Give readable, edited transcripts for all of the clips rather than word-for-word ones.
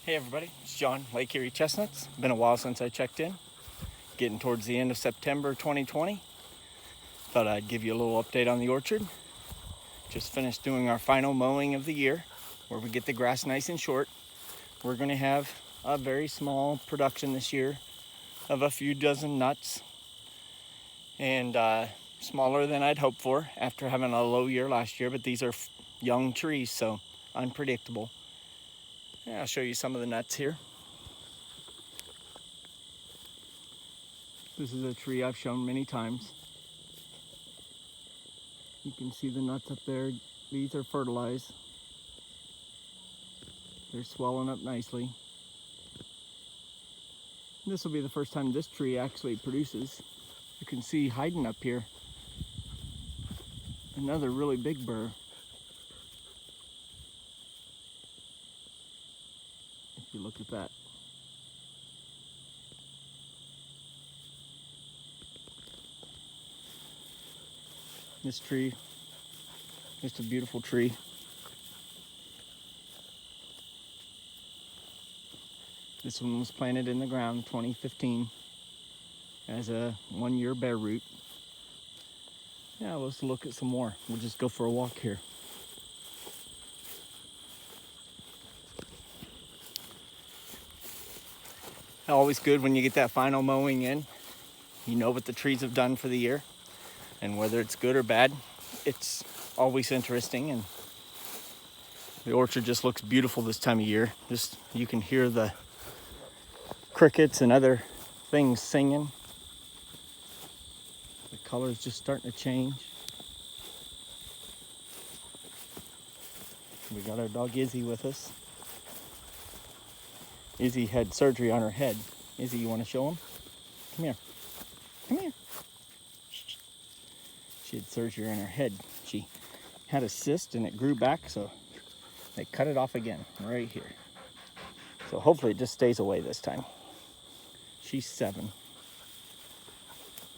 Hey everybody, it's John, Lake Erie Chestnuts. Been a while since I checked in. Getting towards the end of September 2020. Thought I'd give you a little update on the orchard. Just finished doing our final mowing of the year, where we get the grass nice and short. We're going to have a very small production this year of a few dozen nuts, and smaller than I'd hoped for after having a low year last year, but these are young trees, so unpredictable. Yeah, I'll show you some of the nuts here. This is a tree I've shown many times. You can see the nuts up there. These are fertilized. They're swelling up nicely. This will be the first time this tree actually produces. You can see hiding up here another really big burr. If you look at that. This tree, just a beautiful tree. This one was planted in the ground in 2015 as a 1-year bare root. Yeah, let's look at some more. We'll just go for a walk here. Always good when you get that final mowing in. You know what the trees have done for the year, and whether it's good or bad, it's always interesting. And the orchard just looks beautiful this time of year. Just you can hear the crickets and other things singing. The color's just starting to change. We got our dog Izzy with us. Izzy had surgery on her head. Izzy, you want to show him? Come here. Come here. She had surgery on her head. She had a cyst and it grew back, so they cut it off again right here. So hopefully it just stays away this time. She's 7.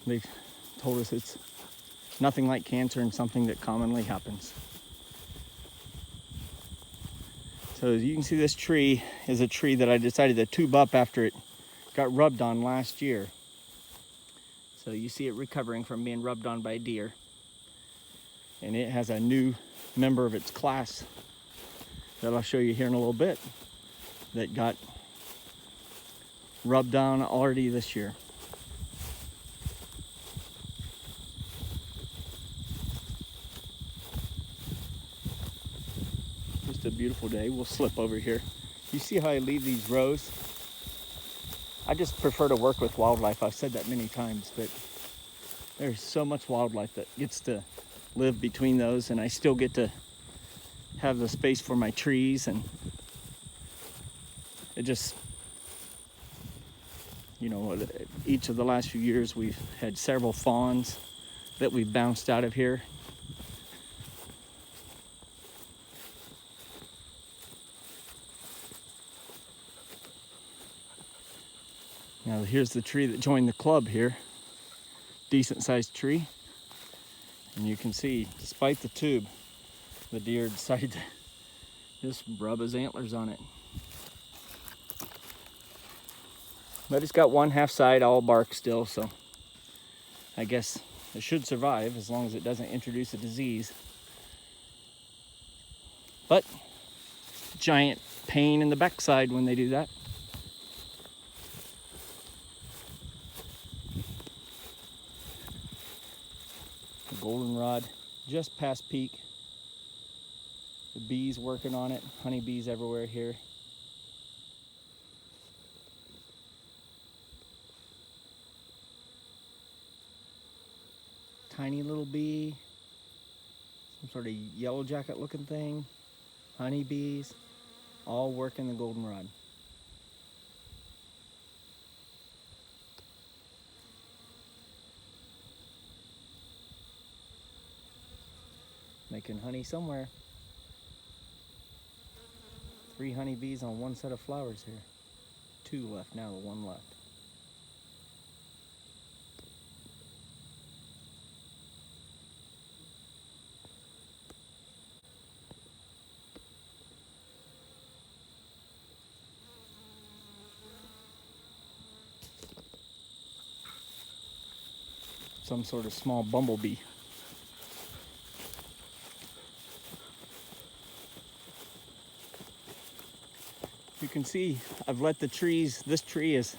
They've told us it's nothing like cancer and something that commonly happens. So as you can see, this tree is a tree that I decided to tube up after it got rubbed on last year. So you see it recovering from being rubbed on by a deer. And it has a new member of its class that I'll show you here in a little bit that got rubbed on already this year. Just a beautiful day. We'll slip over here. You see how I leave these rows? I just prefer to work with wildlife. I've said that many times, but there's so much wildlife that gets to live between those, and I still get to have the space for my trees, and it just, you know, each of the last few years we've had several fawns that we've bounced out of here. Now here's the tree that joined the club here. Decent sized tree. And you can see, despite the tube, the deer decided to just rub his antlers on it. But it's got one half side all bark still, so I guess it should survive as long as it doesn't introduce a disease. But giant pain in the backside when they do that. The goldenrod just past peak. The bees working on it. Honeybees everywhere here. Tiny little bee. Some sort of yellow jacket looking thing. Honeybees. All working the goldenrod. Making honey somewhere. 3 honeybees on one set of flowers here. 2 left now, 1 left. some sort of small bumblebee. You can see I've let the trees, this tree is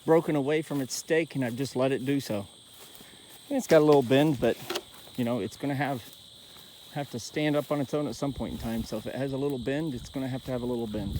broken away from its stake, and I've just let it do so. And it's got a little bend, but you know, it's gonna have to stand up on its own at some point in time. So if it has a little bend, it's gonna have a little bend.